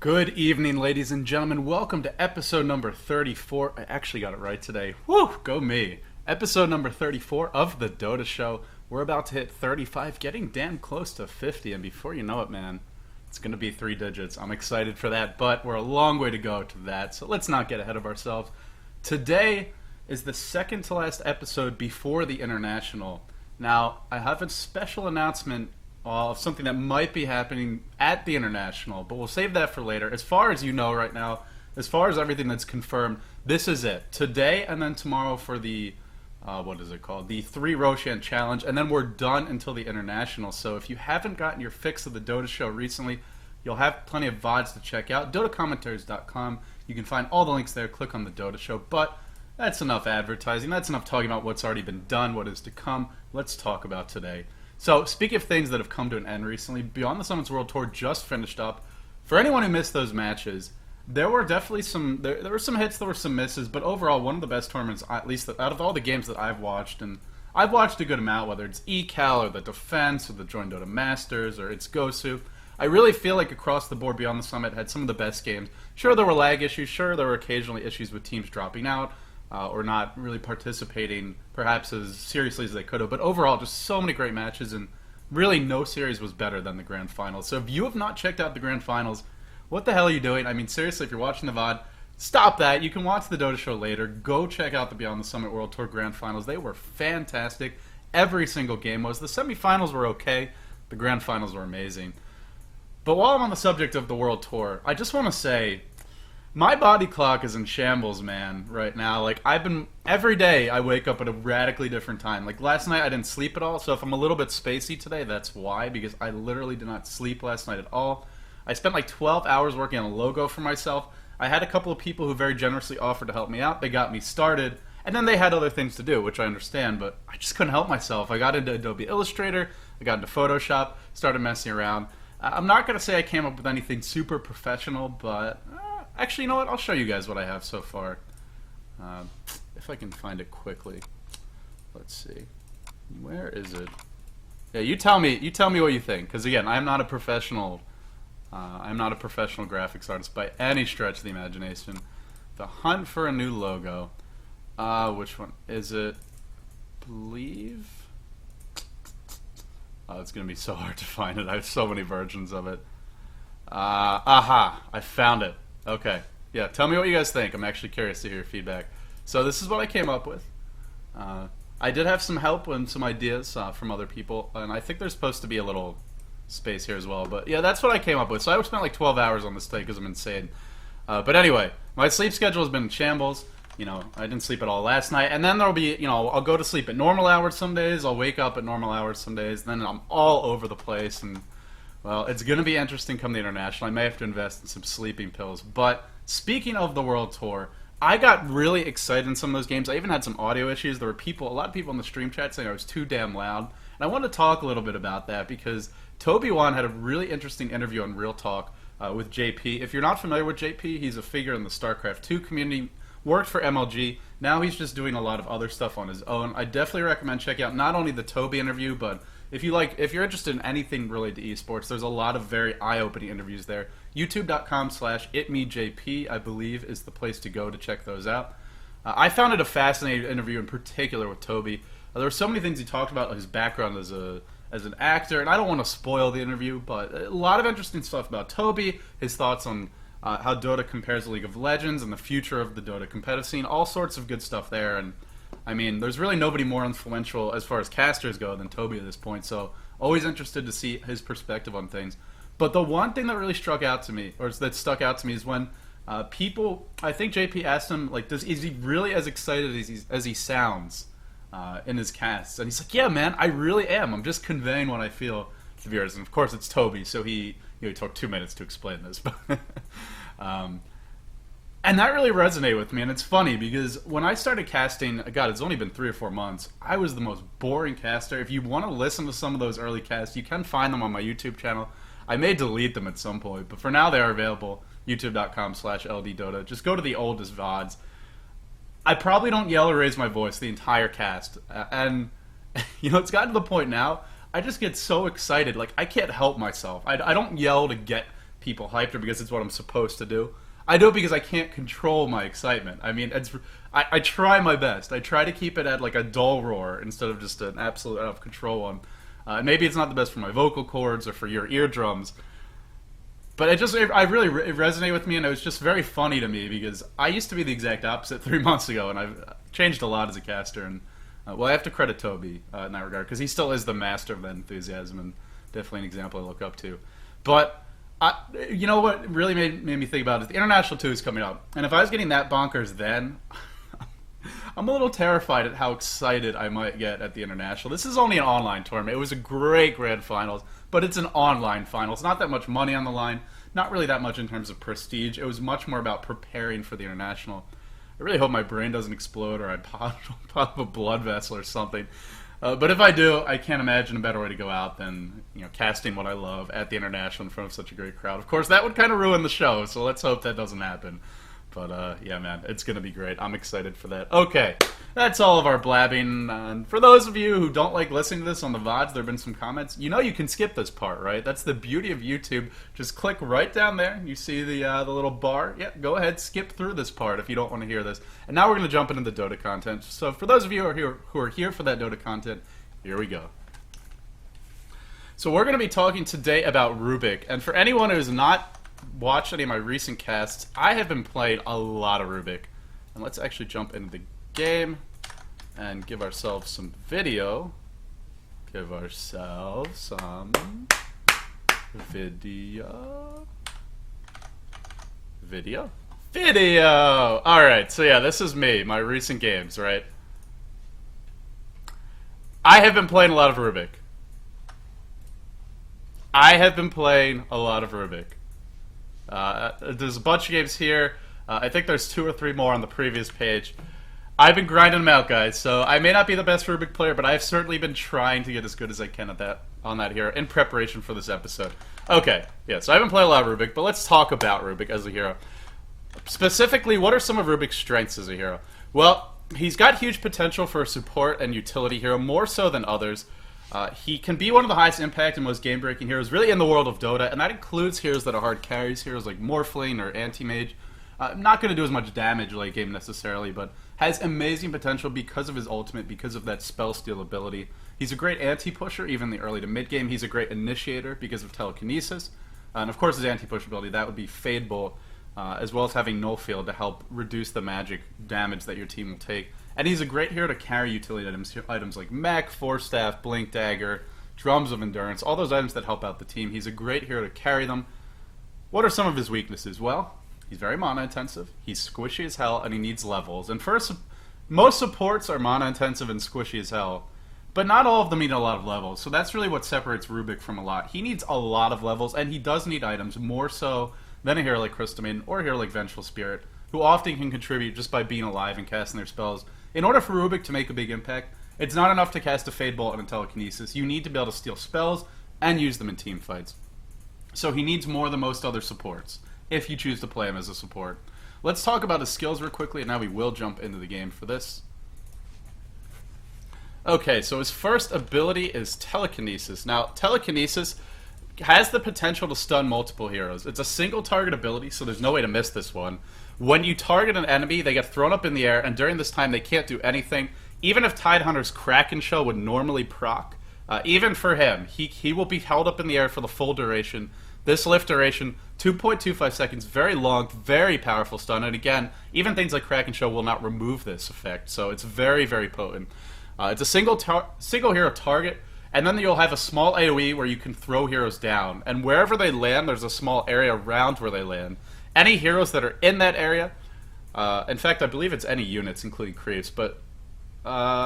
Good evening, ladies and gentlemen. Welcome to episode number 34. I actually got it right today. Woo! Go me. Episode number 34 of The Dota Show. We're about to hit 35, getting damn close to 50, and before you know it, man, it's going to be 3 digits. I'm excited for that, but we're a long way to go to that, so let's not get ahead of ourselves. Today is the second to last episode before the International. Now, I have a special announcement of something that might be happening at the International, but we'll save that for later. As far as you know right now, as far as everything that's confirmed, this is it. Today and then tomorrow for the, what is it called? The 3 Roshan Challenge, and then we're done until the International. So if you haven't gotten your fix of the Dota Show recently, you'll have plenty of VODs to check out. dotacommentaries.com. You can find all the links there. Click on the Dota Show. But that's enough advertising. That's enough talking about what's already been done, what is to come. Let's talk about today. So, speaking of things that have come to an end recently, Beyond the Summits World Tour just finished up. For anyone who missed those matches, there were definitely some there were some hits, there were some misses, but overall one of the best tournaments, at least out of all the games that I've watched, and I've watched a good amount, whether it's ECAL or the Defense or the Joint Dota Masters or it's Gosu. I really feel like across the board Beyond the Summit had some of the best games. Sure, there were lag issues, sure there were occasionally issues with teams dropping out, or not really participating perhaps as seriously as they could have. But overall, just so many great matches, and really no series was better than the Grand Finals. So if you have not checked out the Grand Finals, what the hell are you doing? I mean, seriously, if you're watching the VOD, stop that. You can watch the Dota Show later. Go check out the Beyond the Summit World Tour Grand Finals. They were fantastic. Every single game was. The semifinals were okay. The Grand Finals were amazing. But while I'm on the subject of the World Tour, I just want to say, my body clock is in shambles, man, right now. Like, every day I wake up at a radically different time. Like, last night I didn't sleep at all, so if I'm a little bit spacey today, that's why, because I literally did not sleep last night at all. I spent like 12 hours working on a logo for myself. I had a couple of people who very generously offered to help me out. They got me started, and then they had other things to do, which I understand, but I just couldn't help myself. I got into Adobe Illustrator, I got into Photoshop, started messing around. I'm not going to say I came up with anything super professional, but actually, you know what? I'll show you guys what I have so far. If I can find it quickly. Let's see. Where is it? Yeah, you tell me what you think, because again, I'm not a professional graphics artist by any stretch of the imagination. The hunt for a new logo. Which one is it? Believe. Oh, it's gonna be so hard to find it. I have so many versions of it. Aha! I found it. Okay. Yeah, tell me what you guys think. I'm actually curious to hear your feedback. So this is what I came up with. I did have some help and some ideas from other people, and I think there's supposed to be a little space here as well. But yeah, that's what I came up with. So I spent like 12 hours on this thing because I'm insane. But anyway, my sleep schedule has been in shambles. You know, I didn't sleep at all last night. And then there'll be, you know, I'll go to sleep at normal hours some days. I'll wake up at normal hours some days. Then I'm all over the place. And, well, it's going to be interesting come the International. I may have to invest in some sleeping pills. But speaking of the World Tour, I got really excited in some of those games. I even had some audio issues. There were a lot of people in the stream chat saying I was too damn loud. And I want to talk a little bit about that because Toby Wan had a really interesting interview on Real Talk with JP. If you're not familiar with JP, he's a figure in the StarCraft 2 community. Worked for MLG. Now he's just doing a lot of other stuff on his own. I definitely recommend checking out not only the Toby interview, but if you're interested in anything related to esports, there's a lot of very eye-opening interviews there. YouTube.com/itmejp, I believe, is the place to go to check those out. I found it a fascinating interview in particular with Toby. There were so many things he talked about, like his background as an actor, and I don't want to spoil the interview, but a lot of interesting stuff about Toby, his thoughts on how Dota compares to League of Legends and the future of the Dota competitive scene, all sorts of good stuff there. And I mean, there's really nobody more influential as far as casters go than Toby at this point, so always interested to see his perspective on things. But the one thing that really stuck out to me is when people, I think JP asked him, like, is he really as excited as he sounds in his casts? And he's like, yeah, man, I really am. I'm just conveying what I feel to viewers. And of course, it's Toby, so he took 2 minutes to explain this. And that really resonated with me, and it's funny because when I started casting, God, it's only been 3 or 4 months, I was the most boring caster. If you want to listen to some of those early casts, you can find them on my YouTube channel. I may delete them at some point, but for now they are available, youtube.com/LDdota. Just go to the oldest VODs. I probably don't yell or raise my voice the entire cast, and you know, it's gotten to the point now, I just get so excited, like, I can't help myself. I don't yell to get people hyped or because it's what I'm supposed to do. I do it because I can't control my excitement. I mean, I try my best. I try to keep it at like a dull roar instead of just an absolute out of control one. Maybe it's not the best for my vocal cords or for your eardrums, but it resonated with me, and it was just very funny to me because I used to be the exact opposite 3 months ago, and I've changed a lot as a caster. And well, I have to credit Toby in that regard because he still is the master of that enthusiasm and definitely an example I look up to. But you know what really made me think about it? The International 2 is coming up, and if I was getting that bonkers then, I'm a little terrified at how excited I might get at the International. This is only an online tournament. It was a great grand finals, but it's an online finals. Not that much money on the line, not really that much in terms of prestige. It was much more about preparing for the International. I really hope my brain doesn't explode or I pop a blood vessel or something. But if I do, I can't imagine a better way to go out than casting what I love at the International in front of such a great crowd. Of course, that would kind of ruin the show, so let's hope that doesn't happen. But yeah, man, it's going to be great. I'm excited for that. Okay, that's all of our blabbing. And for those of you who don't like listening to this on the VODs, there have been some comments. You can skip this part, right? That's the beauty of YouTube. Just click right down there. You see the little bar. Yeah, go ahead, skip through this part if you don't want to hear this. And now we're going to jump into the Dota content. So for those of you who are here for that Dota content, here we go. So we're going to be talking today about Rubick. And for anyone who's not watched any of my recent casts, I have been playing a lot of Rubick. And let's actually jump into the game and give ourselves some video. Give ourselves some video. Alright, so yeah, this is me, my recent games, right? I have been playing a lot of Rubick. There's a bunch of games here. I think there's 2 or 3 more on the previous page. I've been grinding them out, guys, so I may not be the best Rubick player, but I've certainly been trying to get as good as I can on that here in preparation for this episode. Okay, yeah, so I haven't played a lot of Rubick, but let's talk about Rubick as a hero. Specifically, what are some of Rubick's strengths as a hero? Well, he's got huge potential for a support and utility hero, more so than others. He can be one of the highest impact and most game-breaking heroes really in the world of Dota, and that includes heroes that are hard carries, heroes like Morphling or Anti-Mage. Not going to do as much damage late game necessarily, but has amazing potential because of his ultimate, because of that spell steal ability. He's a great anti-pusher, even in the early to mid-game. He's a great initiator because of telekinesis. And of course his anti-push ability, that would be Fade Bolt, as well as having Null Field to help reduce the magic damage that your team will take. And he's a great hero to carry utility items like Mech, Force Staff, Blink Dagger, Drums of Endurance, all those items that help out the team. He's a great hero to carry them. What are some of his weaknesses? Well, he's very mana intensive, he's squishy as hell, and he needs levels. And first, most supports are mana intensive and squishy as hell, but not all of them need a lot of levels. So that's really what separates Rubick from a lot. He needs a lot of levels, and he does need items more so than a hero like Crystalmaiden or a hero like Vengeful Spirit, who often can contribute just by being alive and casting their spells. In order for Rubick to make a big impact, it's not enough to cast a Fade Bolt and a Telekinesis. You need to be able to steal spells and use them in team fights. So he needs more than most other supports, if you choose to play him as a support. Let's talk about his skills real quickly, and now we will jump into the game for this. Okay, so his first ability is Telekinesis. Now, Telekinesis has the potential to stun multiple heroes. It's a single target ability, so there's no way to miss this one. When you target an enemy, they get thrown up in the air, and during this time they can't do anything. Even if Tidehunter's Kraken Shell would normally proc, even for him, he will be held up in the air for the full duration. This lift duration, 2.25 seconds, very long, very powerful stun, and again, even things like Kraken Shell will not remove this effect, so it's very, very potent. It's a single hero target, and then you'll have a small AoE where you can throw heroes down, and wherever they land, there's a small area around where they land. Any heroes that are in that area, in fact, I believe it's any units, including creeps, but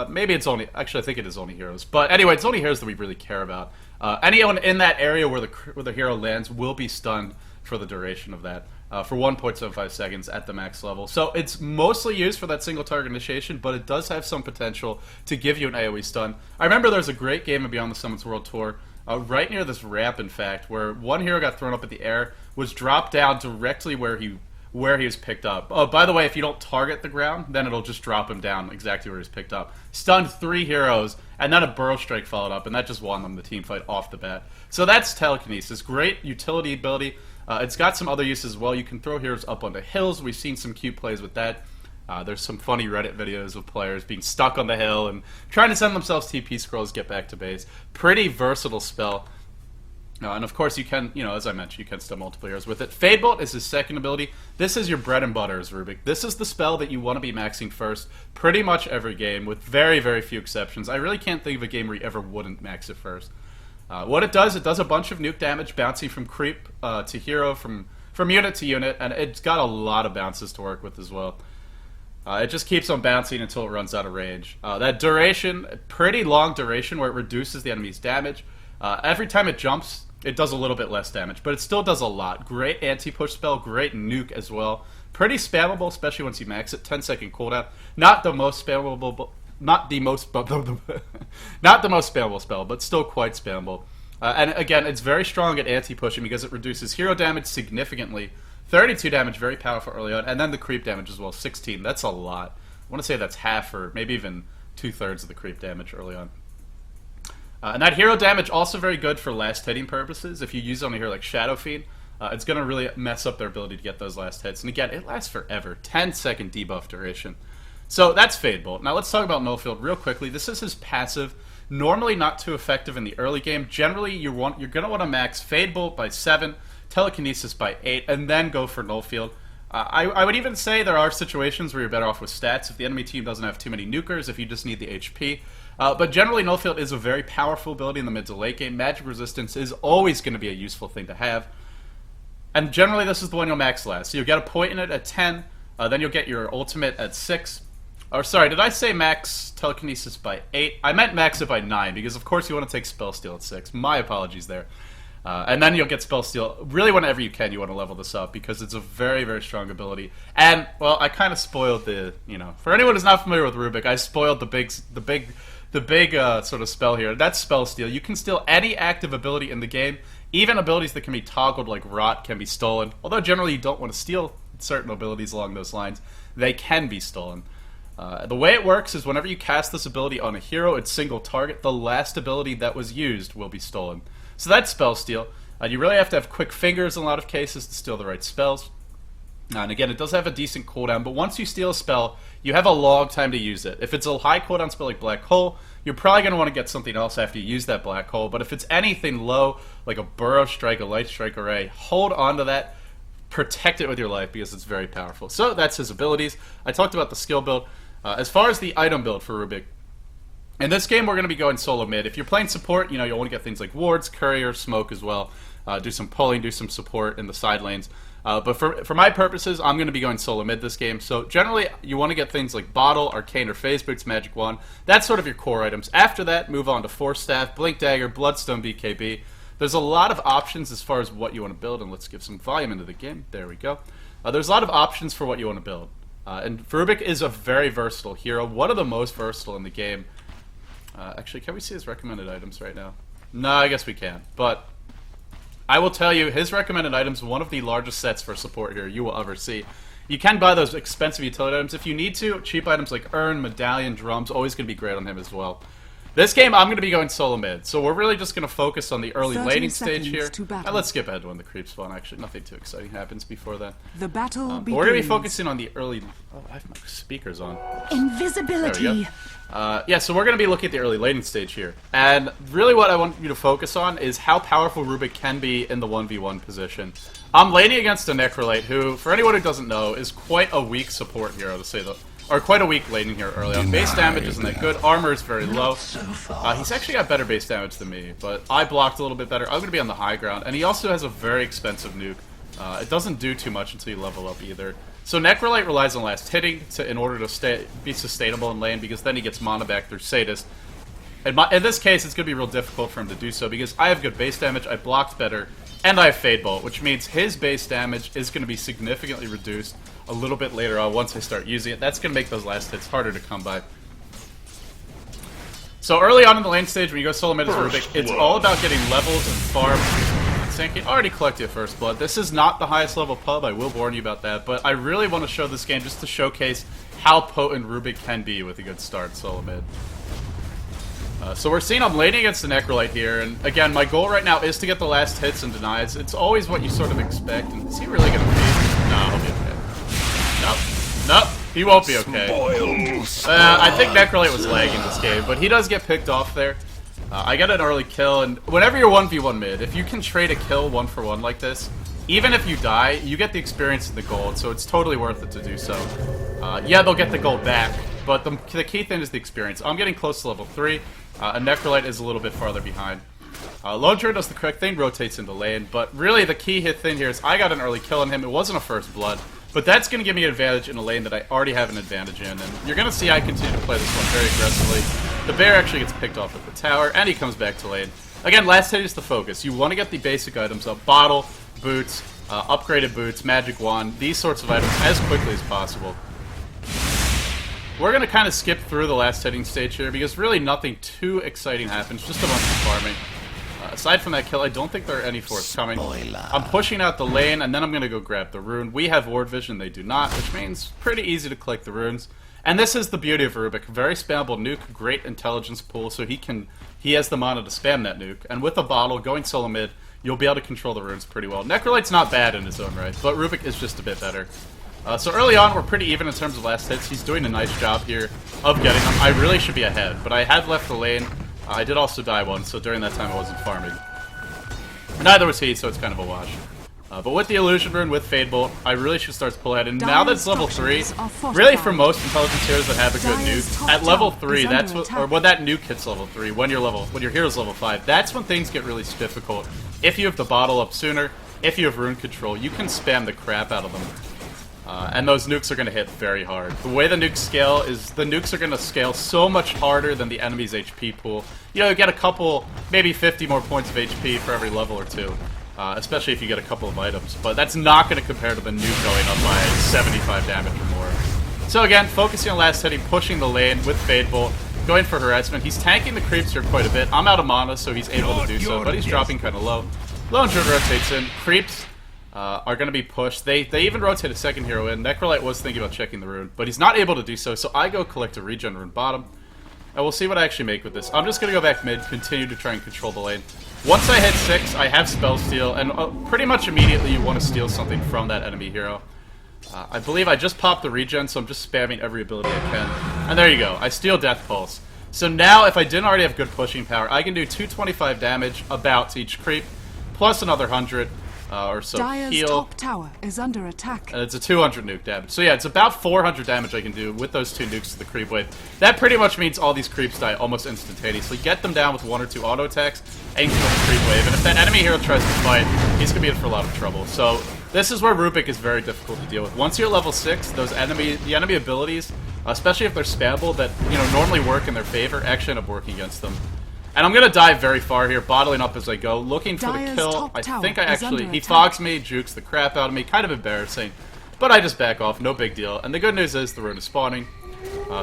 maybe it's only, actually I think it is only heroes, but anyway, it's only heroes that we really care about. Anyone in that area where the hero lands will be stunned for the duration of that, for 1.75 seconds at the max level. So it's mostly used for that single target initiation, but it does have some potential to give you an AoE stun. I remember there's a great game of Beyond the Summits World Tour, right near this ramp, in fact, where one hero got thrown up in the air, was dropped down directly where he where he was picked up. Oh, by the way, if you don't target the ground, then it'll just drop him down exactly where he was picked up. Stunned 3 heroes, and then a burrow strike followed up, and that just won them the team fight off the bat. So that's telekinesis. Great utility ability. It's got some other uses as well. You can throw heroes up onto hills. We've seen some cute plays with that. There's some funny Reddit videos of players being stuck on the hill and trying to send themselves TP scrolls, get back to base. Pretty versatile spell. And of course you can, as I mentioned, you can stun multiple heroes with it. Fade Bolt is his second ability. This is your bread and butter as Rubick. This is the spell that you want to be maxing first pretty much every game, with very, very few exceptions. I really can't think of a game where you ever wouldn't max it first. What it does a bunch of nuke damage, bouncing from creep to hero, from unit to unit, and it's got a lot of bounces to work with as well. It just keeps on bouncing until it runs out of range. That duration, pretty long duration, where it reduces the enemy's damage. Every time it jumps, it does a little bit less damage, but it still does a lot. Great anti-push spell, great nuke as well. Pretty spammable, especially once you max it. 10-second cooldown. Not the most spammable, not the most spammable spell, but still quite spammable. And again, it's very strong at anti-pushing because it reduces hero damage significantly. 32 damage, very powerful early on, and then the creep damage as well, 16. That's a lot. I want to say that's half or maybe even 2/3 of the creep damage early on. And that hero damage also very good for last hitting purposes. If you use it on a hero like Shadow Fiend, it's going to really mess up their ability to get those last hits. And again, it lasts forever. 10-second debuff duration. So that's Fade Bolt. Now let's talk about Nullfield real quickly. This is his passive. Normally not too effective in the early game. Generally, you're going to want to max Fade Bolt by 7, Telekinesis by 8, and then go for Nullfield. I would even say there are situations where you're better off with stats if the enemy team doesn't have too many nukers, if you just need the HP. But generally, Nullfield is a very powerful ability in the mid to late game. Magic resistance is always going to be a useful thing to have. And generally, this is the one you'll max last. So you'll get a point in it at 10, then you'll get your ultimate at 6. Or sorry, did I say max Telekinesis by 8? I meant max it by 9, because of course you want to take Spell Steal at 6. My apologies there. And then you'll get Spell Steal. Really, whenever you can, you want to level this up, because it's a very, very strong ability. And, well, I kind of spoiled the, for anyone who's not familiar with Rubick, I spoiled the big sort of spell here. That's Spell Steal. You can steal any active ability in the game. Even abilities that can be toggled, like Rot, can be stolen. Although generally you don't want to steal certain abilities along those lines, they can be stolen. The way it works is whenever you cast this ability on a hero at single target, the last ability that was used will be stolen. So that's Spell Steal. You really have to have quick fingers in a lot of cases to steal the right spells. And again, it does have a decent cooldown, but once you steal a spell, you have a long time to use it. If it's a high cooldown spell like Black Hole, you're probably going to want to get something else after you use that Black Hole. But if it's anything low, like a Burrow Strike, a Light Strike Array, hold on to that, protect it with your life, because it's very powerful. So that's his abilities. I talked about the skill build. As far as the item build for Rubick, in this game we're going to be going solo mid. If you're playing support, you'll want to get things like wards, courier, smoke as well. Do some pulling, do some support in the side lanes. But for my purposes, I'm going to be going solo mid this game. So generally, you want to get things like Bottle, Arcane, or Phase Boots, Magic Wand. That's sort of your core items. After that, move on to Force Staff, Blink Dagger, Bloodstone, BKB. There's a lot of options as far as what you want to build, and let's give some volume into the game. There we go. There's a lot of options for what you want to build. And Rubick is a very versatile hero, one of the most versatile in the game. Actually, can we see his recommended items right now? No, I guess we can. But I will tell you, his recommended items, one of the largest sets for support here you will ever see. You can buy those expensive utility items if you need to. Cheap items like Urn, Medallion, Drums, always going to be great on him as well. This game, I'm going to be going solo mid, so we're really just going to focus on the early laning stage here. And let's skip ahead to when the creeps spawn, actually. Nothing too exciting happens before that. The battle begins. We're going to be focusing on the early... Oh, I have my speakers on. Invisibility. Yeah, so we're going to be looking at the early laning stage here. And really what I want you to focus on is how powerful Rubick can be in the 1v1 position. I'm laning against a Necrolite who, for anyone who doesn't know, is quite a weak support hero, to say the... Or quite a weak laning here early on. Base damage isn't that good. Armor is very low. He's actually got better base damage than me, but I blocked a little bit better. I'm going to be on the high ground. And he also has a very expensive nuke. It doesn't do too much until you level up either. So Necrolite relies on last hitting in order to be sustainable in lane, because then he gets mana back through Sadist. In this case, it's going to be real difficult for him to do so, because I have good base damage, I blocked better, and I have Fade Bolt, which means his base damage is going to be significantly reduced a little bit later on once I start using it. That's going to make those last hits harder to come by. So early on in the lane stage, when you go solo mid as Rubick, it's all about getting levels and farm. sinking. Already collected a first blood. This is not the highest level pub, I will warn you about that, but I really want to show this game just to showcase how potent Rubick can be with a good start solo mid. So we're seeing I'm laning against the Necrolite here, and again, my goal right now is to get the last hits and denies. It's always what you sort of expect, and is he really going to be? No, he'll be okay. Nope. Nope. He won't be okay. I think Necrolite was lagging this game, but he does get picked off there. I got an early kill, and whenever you're 1v1 mid, if you can trade a kill 1-for-1 like this, even if you die, you get the experience and the gold, so it's totally worth it to do so. Yeah, they'll get the gold back, but the key thing is the experience. I'm getting close to level 3, and Necrolite is a little bit farther behind. Lone Druid does the correct thing, rotates into lane, but really the key hit thing here is I got an early kill on him. It wasn't a first blood, but that's going to give me an advantage in a lane that I already have an advantage in, and you're going to see I continue to play this one very aggressively. The bear actually gets picked off at the tower, and he comes back to lane. Again, last hit is the focus. You want to get the basic items up, bottle, boots, upgraded boots, magic wand, these sorts of items as quickly as possible. We're going to kind of skip through the last hitting stage here because really nothing too exciting happens, just a bunch of farming. Aside from that kill, I don't think there are any forthcoming. I'm pushing out the lane, and then I'm going to go grab the rune. We have ward vision, they do not, which means pretty easy to collect the runes. And this is the beauty of Rubick. Very spammable nuke, great intelligence pool, so he has the mana to spam that nuke. And with a bottle, going solo mid, you'll be able to control the runes pretty well. Necrolite's not bad in his own right, but Rubick is just a bit better. So early on, we're pretty even in terms of last hits. He's doing a nice job here of getting them. I really should be ahead, but I have left the lane. I did also die once, so during that time I wasn't farming. Neither was he, so it's kind of a wash. But with the Illusion Rune, with Fade Bolt, I really should start to pull ahead. And now that it's level 3, really for most intelligence heroes that have a good nuke, at level 3, that's what, or when that nuke hits level 3, when your hero's level 5, that's when things get really difficult. If you have the bottle up sooner, if you have rune control, you can spam the crap out of them. And those nukes are going to hit very hard. The way the nukes scale is the nukes are going to scale so much harder than the enemy's HP pool. You know, you get a couple, maybe 50 more points of HP for every level or two. Especially if you get a couple of items. But that's not going to compare to the nuke going up by 75 damage or more. So again, focusing on last hitting, pushing the lane with Fade Bolt, going for harassment. He's tanking the creeps here quite a bit. I'm out of mana, so he's able to do so, but he's dropping kind of low. Lone Druid rotates in. Creeps are going to be pushed. They even rotate a second hero in. Necrolite was thinking about checking the rune, but he's not able to do so, so I go collect a regen rune bottom. And we'll see what I actually make with this. I'm just going to go back mid, continue to try and control the lane. Once I hit 6, I have Spell Steal, and pretty much immediately you want to steal something from that enemy hero. I believe I just popped the regen, so I'm just spamming every ability I can. And there you go, I steal Death Pulse. So now, if I didn't already have good pushing power, I can do 225 damage about to each creep, plus another 100 or so Dire's heal. top tower is under attack. And it's a 200 nuke damage. So yeah, it's about 400 damage I can do with those 2 nukes to the creep wave. That pretty much means all these creeps die almost instantaneously. Get them down with 1 or 2 auto attacks, and kill the creep wave. And if that enemy hero tries to fight, he's going to be in for a lot of trouble. So this is where Rubick is very difficult to deal with. Once you're level 6, the enemy abilities, especially if they're spammable, that normally work in their favor, actually end up working against them. And I'm going to dive very far here, bottling up as I go, looking for the kill. I think he fogs me, jukes the crap out of me, kind of embarrassing. But I just back off, no big deal. And the good news is the rune is spawning.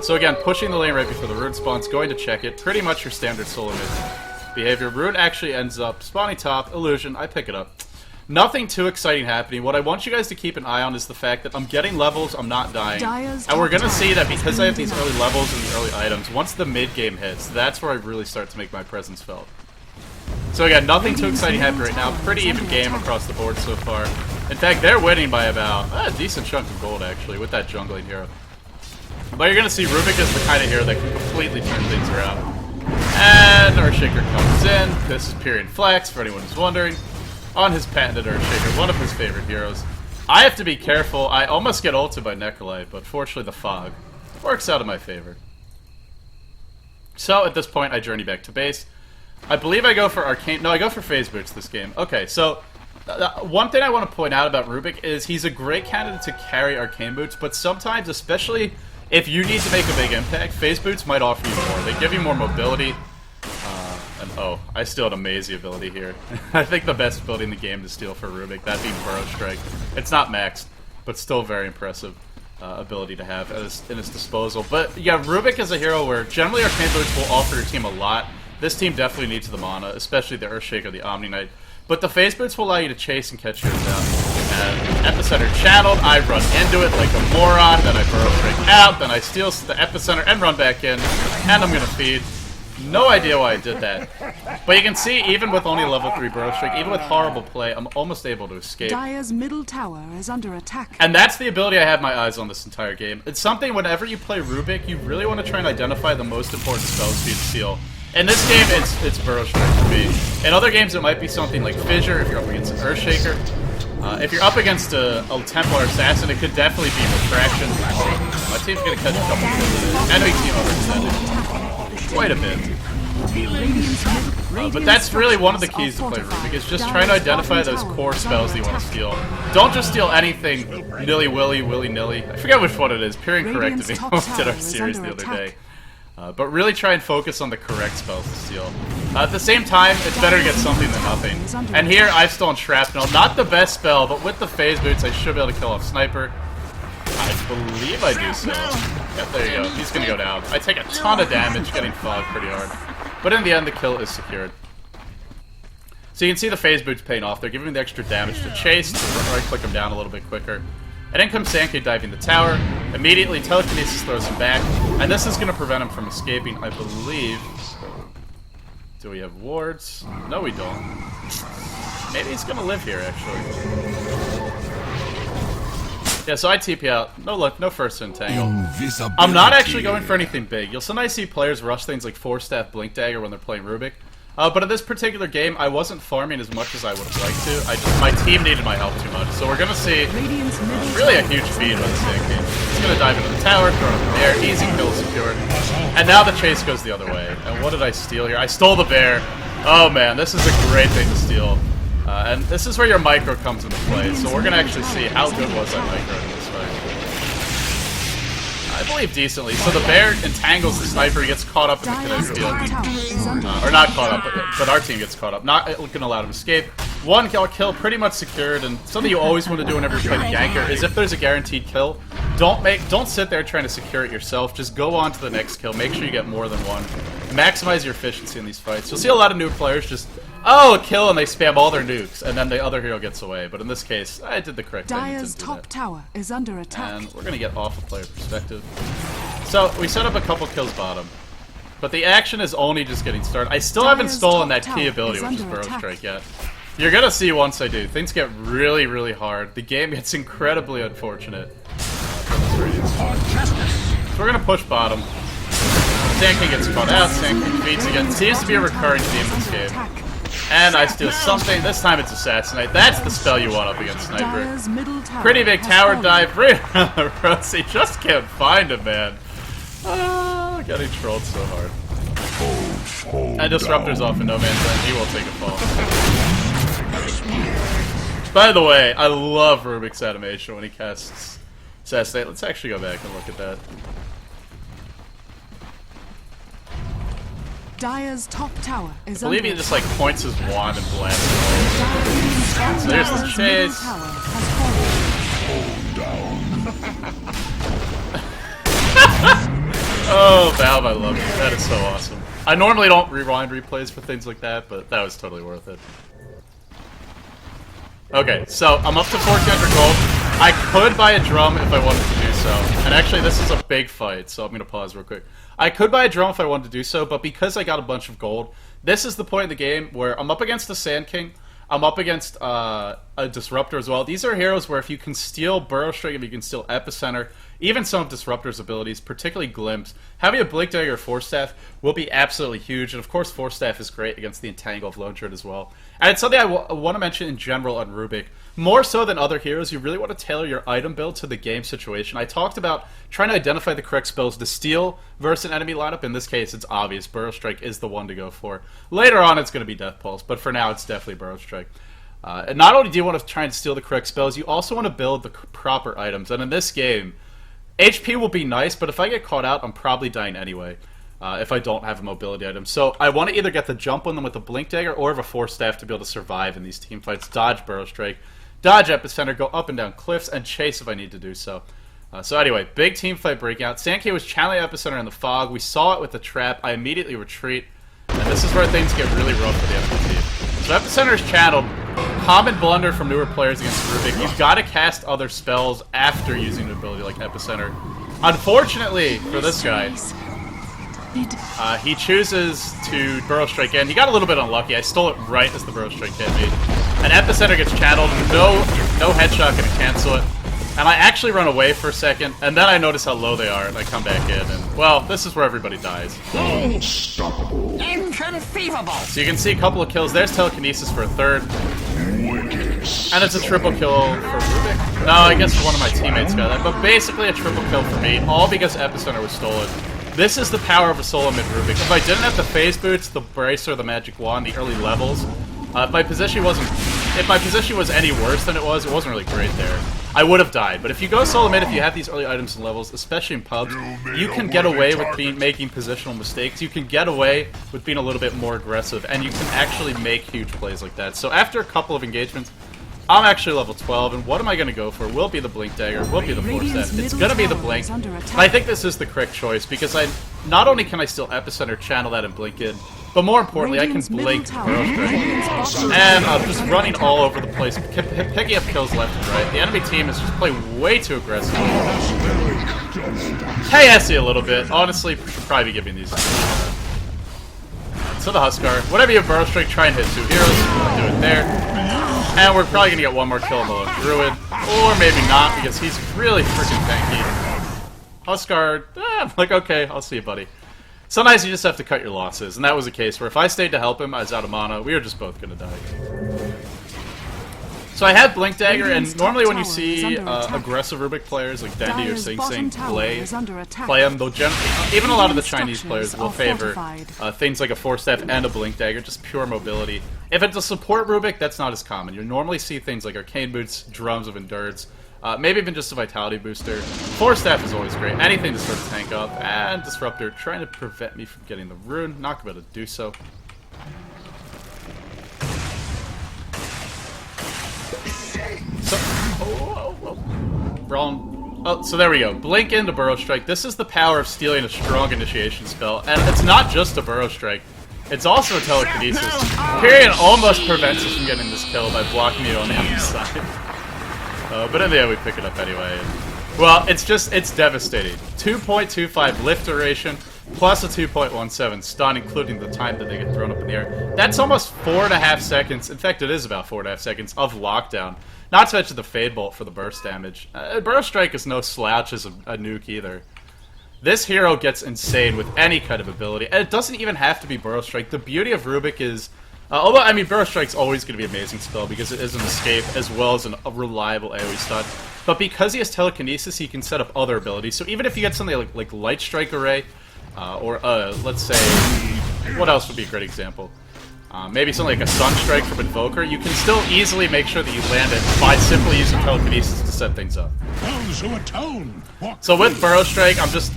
So again, pushing the lane right before the rune spawns, going to check it. Pretty much your standard solo mid behavior. Rune actually ends up spawning top, illusion, I pick it up. Nothing too exciting happening. What I want you guys to keep an eye on is the fact that I'm getting levels, I'm not dying. And we're going to see that because I have these early levels and these early items, once the mid-game hits, that's where I really start to make my presence felt. So again, nothing too exciting happening right now. Pretty even game across the board so far. In fact, they're winning by about a decent chunk of gold, actually, with that jungling hero. But you're going to see Rubick is the kind of hero that can completely turn things around. And Earthshaker comes in. This is Pyrian Flex, for anyone who's wondering. On his patented Earthshaker, one of his favorite heroes. I have to be careful. I almost get ulted by Necrolite, but fortunately the fog works out in my favor. So at this point, I journey back to base. I believe I go for Arcane... No, I go for Phase Boots this game. Okay, so one thing I want to point out about Rubick is he's a great candidate to carry Arcane Boots, but sometimes, especially if you need to make a big impact, Phase Boots might offer you more. They give you more mobility. And oh, I steal an amazing ability here. I think the best ability in the game to steal for Rubick, that being Burrow Strike. It's not maxed, but still very impressive ability to have in his disposal. But yeah, Rubick is a hero where generally Arcane Boots will offer your team a lot. This team definitely needs the mana, especially the Earthshaker, the Omni Knight. But the phase boots will allow you to chase and catch yours out. And epicenter channeled, I run into it like a moron, then I burrow straight out, then I steal the epicenter and run back in, and I'm gonna feed. No idea why I did that. But you can see, even with only level 3 burrow strike, even with horrible play, I'm almost able to escape. Dire's middle tower is under attack. And that's the ability I have my eyes on this entire game. It's something, whenever you play Rubick, you really want to try and identify the most important spells for you to steal. In this game, it's burrow strike for me. In other games, it might be something like Fissure if you're up against an Earthshaker. If you're up against a Templar Assassin, it could definitely be Retraction. My team's going to catch a couple of kills. Enemy team overextended. Quite a bit. But that's really one of the keys to play Rubick, is just trying to identify those core spells that you want to steal. Don't just steal anything nilly-willy, willy-nilly. I forget which one it is. Peering corrected me when we did our series the other day. But really try and focus on the correct spells to steal. At the same time, it's better to get something than nothing. And here, I've stolen Shrapnel. Not the best spell, but with the phase boots, I should be able to kill off Sniper. I believe I do so. Yeah, there you go. He's gonna go down. I take a ton of damage getting fogged pretty hard. But in the end, the kill is secured. So you can see the phase boots paying off. They're giving me the extra damage to chase, to right-click him down a little bit quicker. And then comes Sankey diving the tower. Immediately, telekinesis throws him back. And this is going to prevent him from escaping, I believe. Do we have wards? No, we don't. Maybe he's going to live here, actually. Yeah, so I TP out. No luck, no first entangle. I'm not actually going for anything big. You'll sometimes see players rush things like 4-staff Blink Dagger when they're playing Rubick. But in this particular game, I wasn't farming as much as I would have liked to. My team needed my help too much. So we're going to see really a huge feed by the Sand King. He's going to dive into the tower, throw it in the air, easy kill secured. And now the chase goes the other way. And what did I steal here? I stole the bear. Oh man, this is a great thing to steal. And this is where your micro comes into play. So we're going to actually see how good was that micro in this fight. I believe decently. So the bear entangles the Sniper, he gets caught up in the kinetic field. Or not caught up, but our team gets caught up. Not going to allow him to escape. One kill pretty much secured, and something you always want to do whenever you play the ganker is if there's a guaranteed kill, don't sit there trying to secure it yourself. Just go on to the next kill. Make sure you get more than one. Maximize your efficiency in these fights. You'll see a lot of new players just, oh, a kill, and they spam all their nukes, and then the other hero gets away. But in this case, I did the correct thing. Dire's top tower is under attack. And we're going to get off a player perspective. So, we set up a couple kills bottom. But the action is only just getting started. I still haven't stolen that key ability, which is Burrow Strike, yet. You're going to see once I do. Things get really, really hard. The game gets incredibly unfortunate. So we're going to push bottom. Sand King gets caught out, Sand King feeds again. Seems to be a recurring theme in this game. And I steal something. This time it's Assassinate. That's the spell you want up against Sniper. Pretty big tower dive right around the Rosie. Just can't find him, man. Getting trolled so hard. And Disruptor's off in no man's land. He will take a fall. By the way, I love Rubick's animation when he casts Assassinate. Let's actually go back and look at that. Dire's top tower is I believe he just like points his wand and blasts it. So there's the chase. Oh, Valve, I love you. That is so awesome. I normally don't rewind replays for things like that, but that was totally worth it. Okay, so I'm up to 1,400 gold. I could buy a drum if I wanted to do so. And actually, this is a big fight, so I'm going to pause real quick. I could buy a drum if I wanted to do so, but because I got a bunch of gold, this is the point in the game where I'm up against the Sand King. I'm up against a Disruptor as well. These are heroes where if you can steal Burrow Strike, if you can steal Epicenter, even some of Disruptor's abilities, particularly Glimpse, having a Blink Dagger or Force Staff will be absolutely huge. And of course, Force Staff is great against the Entangle of Lone Druid as well. And it's something I want to mention in general on Rubick. More so than other heroes, you really want to tailor your item build to the game situation. I talked about trying to identify the correct spells to steal versus an enemy lineup. In this case, it's obvious. Burrow Strike is the one to go for. Later on, it's going to be Death Pulse, but for now, it's definitely Burrow Strike. And not only do you want to try and steal the correct spells, you also want to build the proper items. And in this game, HP will be nice, but if I get caught out, I'm probably dying anyway. If I don't have a mobility item. So I want to either get the jump on them with a Blink Dagger or have a Force Staff to be able to survive in these team fights. Dodge Burrow Strike, dodge Epicenter, go up and down cliffs, and chase if I need to do so. So anyway, big team fight breakout. Sankey was channeling Epicenter in the fog. We saw it with the trap. I immediately retreat. And this is where things get really rough for the FP team. So Epicenter is channeled. Common blunder from newer players against Rubick. You've got to cast other spells after using an ability like Epicenter. Unfortunately for this guy, he chooses to Burrow Strike in. He got a little bit unlucky. I stole it right as the Burrow Strike hit me. An Epicenter gets channeled. No headshot can cancel it. And I actually run away for a second, and then I notice how low they are, and I come back in, and, well, this is where everybody dies. Unstoppable. Inconceivable. So you can see a couple of kills. There's Telekinesis for a third. And it's a triple kill for Rubick. No, I guess one of my teammates got that, but basically a triple kill for me, all because Epicenter was stolen. This is the power of a solo mid Rubick. If I didn't have the phase boots, the bracer, the magic wand, the early levels, if my position was any worse than it wasn't really great there. I would have died, but if you go solo mid, if you have these early items and levels, especially in pubs, you can get away with making positional mistakes. You can get away with being a little bit more aggressive, and you can actually make huge plays like that. So after a couple of engagements, I'm actually level 12, and what am I going to go for? Will it be the Blink Dagger? Will it be the Force Staff? It's going to be the Blink. And I think this is the correct choice, because not only can I still Epicenter channel that and blink in, but more importantly, I can blink Burrow Strike. And I'm just running all over the place, picking up kills left and right. The enemy team is just playing way too aggressive. KSE a little bit. Honestly, should probably be giving these. So the Huskar. Whatever you have Burrow Strike, try and hit 2 heroes. Do it there. And we're probably going to get one more kill on the lone Druid. Or maybe not, because he's really freaking tanky. Huskar, like, okay, I'll see you, buddy. Sometimes you just have to cut your losses, and that was a case where if I stayed to help him, I was out of mana, we were just both going to die. So I have Blink Dagger, and normally when you see aggressive Rubick players like Dendi or Sing Sing play them, they'll even a lot of the Chinese players will favor things like a Force Staff and a Blink Dagger, just pure mobility. If it's a support Rubick, that's not as common. You normally see things like Arcane Boots, Drums of Endurance, maybe even just a Vitality Booster. Force Staff is always great. Anything to sort of tank up. And Disruptor trying to prevent me from getting the rune. Not going to be able to do so. Wrong. Oh, so there we go. Blink into Burrow Strike. This is the power of stealing a strong initiation spell. And it's not just a Burrow Strike. It's also a Telekinesis. Period almost prevents us from getting this kill by blocking it on the other side. But in the end, we pick it up anyway. Well, it's devastating. 2.25 lift duration, plus a 2.17 stun, including the time that they get thrown up in the air. That's almost 4.5 seconds. In fact, it is about 4.5 seconds of lockdown. Not to mention the Fade Bolt for the burst damage. Burrow Strike is no slouch as a nuke either. This hero gets insane with any kind of ability, and it doesn't even have to be Burrow Strike. The beauty of Rubick is... although, I mean, Burrow Strike's always going to be an amazing spell because it is an escape as well as a reliable AoE stun. But because he has Telekinesis, he can set up other abilities. So even if you get something like Light Strike Array, or let's say, what else would be a great example? Maybe something like a Sunstrike from Invoker, you can still easily make sure that you land it by simply using Telekinesis to set things up. So with Burrow Strike, I'm just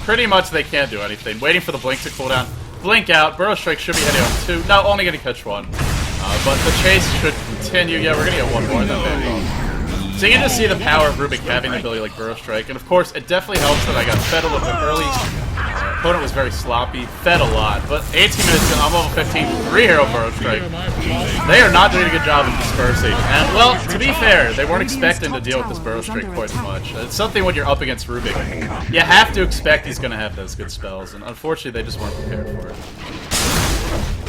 pretty much they can't do anything. Waiting for the blink to cool down. Blink out, Burrow Strike should be hitting on 2. No, only going to catch 1. But the chase should continue. Yeah, we're going to get 1 more than that. So you can just see the power of Rubick having the ability like Burrow Strike. And of course, it definitely helps that I got fed a little bit early. Opponent was very sloppy, fed a lot. But 18 minutes in, I'm level 15, 3-hero Burrow Strike. They are not doing a good job of dispersing. And, well, to be fair, they weren't expecting to deal with this Burrow Strike quite as much. It's something when you're up against Rubick. You have to expect he's going to have those good spells. And unfortunately, they just weren't prepared for it.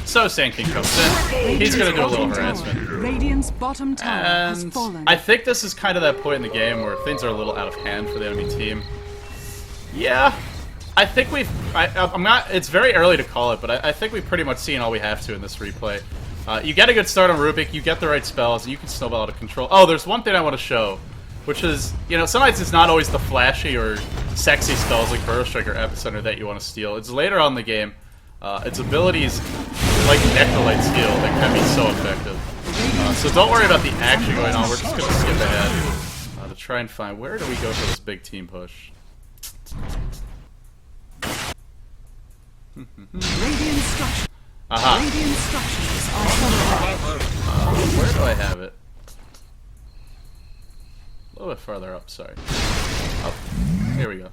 So Sand King comes in. He's going to do a little harassment. Radiant's bottom tower has fallen. I think this is kind of that point in the game where things are a little out of hand for the enemy team. Yeah, I think I'm not. It's very early to call it, but I think we've pretty much seen all we have to in this replay. You get a good start on Rubick, you get the right spells, and you can snowball out of control. Oh, there's one thing I want to show, which is, you know, sometimes it's not always the flashy or sexy spells like Burrow Strike or Epicenter that you want to steal. It's later on in the game. Its abilities, like Necrolite Steel, that can be so effective. So don't worry about the action going on, we're just going to skip ahead to try and find, where do we go for this big team push? Radiant structure. Aha. Radiant structures are Where do I have it? A little bit farther up, sorry. Oh, here we go.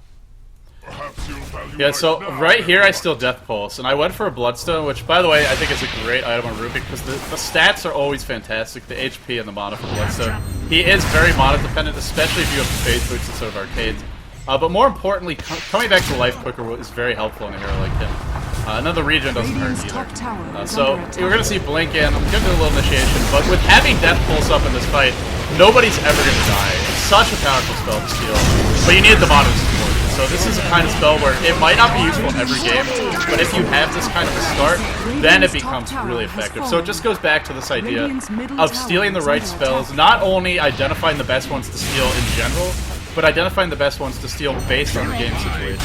Yeah, so right here I steal Death Pulse, and I went for a Bloodstone, which, by the way, I think is a great item on Rubick, because the stats are always fantastic, the HP and the mana for Bloodstone. He is very mana-dependent, especially if you have Phase Boots instead of Arcades. But more importantly, coming back to life quicker is very helpful in a hero like him. And then the regen doesn't hurt either. So we're going to see Blink in, I'm going to do a little initiation, but with having Death Pulse up in this fight, nobody's ever going to die. It's such a powerful spell to steal, but you need the mana support. So this is a kind of spell where it might not be useful in every game, but if you have this kind of a start, then it becomes really effective. So it just goes back to this idea of stealing the right spells, not only identifying the best ones to steal in general, but identifying the best ones to steal based on the game situation.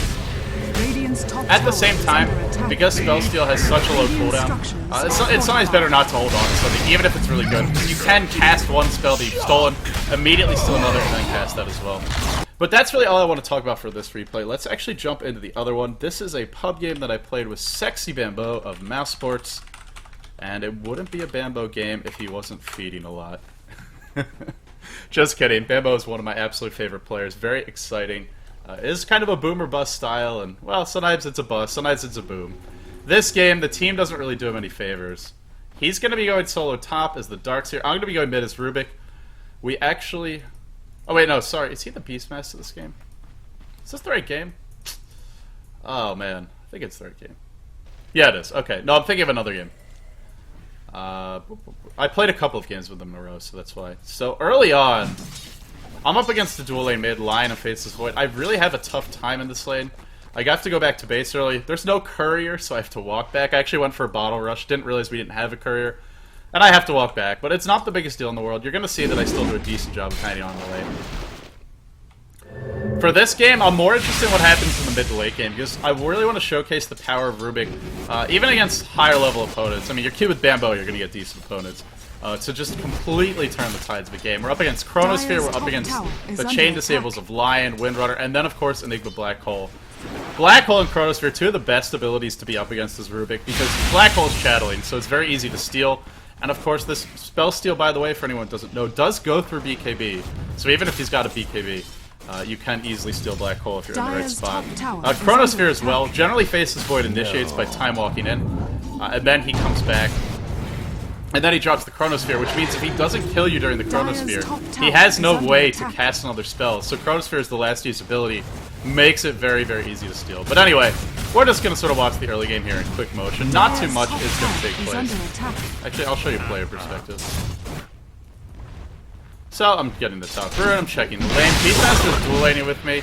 At the same time, because spell steal has such a low cooldown, it's sometimes better not to hold on to something, even if it's really good. You can cast one spell that you've stolen, immediately steal another, and then cast that as well. But that's really all I want to talk about for this replay. Let's actually jump into the other one. This is a pub game that I played with sexybamboe of Mouse Sports, and it wouldn't be a Bamboe game if he wasn't feeding a lot. Just kidding. Bamboe is one of my absolute favorite players. Very exciting. It is kind of a boom or bust style, and, well, sometimes it's a bust, sometimes it's a boom. This game, the team doesn't really do him any favors. He's going to be going solo top as the Darkseer. I'm going to be going mid as Rubick. We actually... Oh, wait, no, sorry. Is he the Beastmaster of this game? Is this the right game? Oh, man. I think it's the right game. Yeah, it is. Okay. No, I'm thinking of another game. I played a couple of games with them in a row, so that's why. So, early on, I'm up against the dual lane mid, Lion and Faceless Void. I really have a tough time in this lane. I have to go back to base early. There's no courier, so I have to walk back. I actually went for a bottle rush. Didn't realize we didn't have a courier. And I have to walk back, but it's not the biggest deal in the world. You're going to see that I still do a decent job of hanging on the lane. For this game, I'm more interested in what happens in the mid to late game, because I really want to showcase the power of Rubick, even against higher level opponents. I mean, you're cute with Bamboe, you're going to get decent opponents. To just completely turn the tides of the game. We're up against Chronosphere, we're up against the chain disables of Lion, Windrunner, and then, of course, Enigma Black Hole. Black Hole and Chronosphere, two of the best abilities to be up against is Rubick, because Black Hole is shadowing, so it's very easy to steal. And of course, this spell steal, by the way, for anyone who doesn't know, does go through BKB. So even if he's got a BKB, you can easily steal Black Hole if you're in the right spot. Chronosphere as well. Generally, Faceless Void initiates by time walking in, and then he comes back. And then he drops the Chronosphere, which means if he doesn't kill you during the Chronosphere, he has no way to cast another spell. So Chronosphere is the last use ability, makes it very, very easy to steal. But anyway, we're just going to sort of watch the early game here in quick motion. Not too much is going to take place. Actually, I'll show you player perspective. So, I'm getting the top rune, I'm checking the lane. Beastmaster's dual laning with me.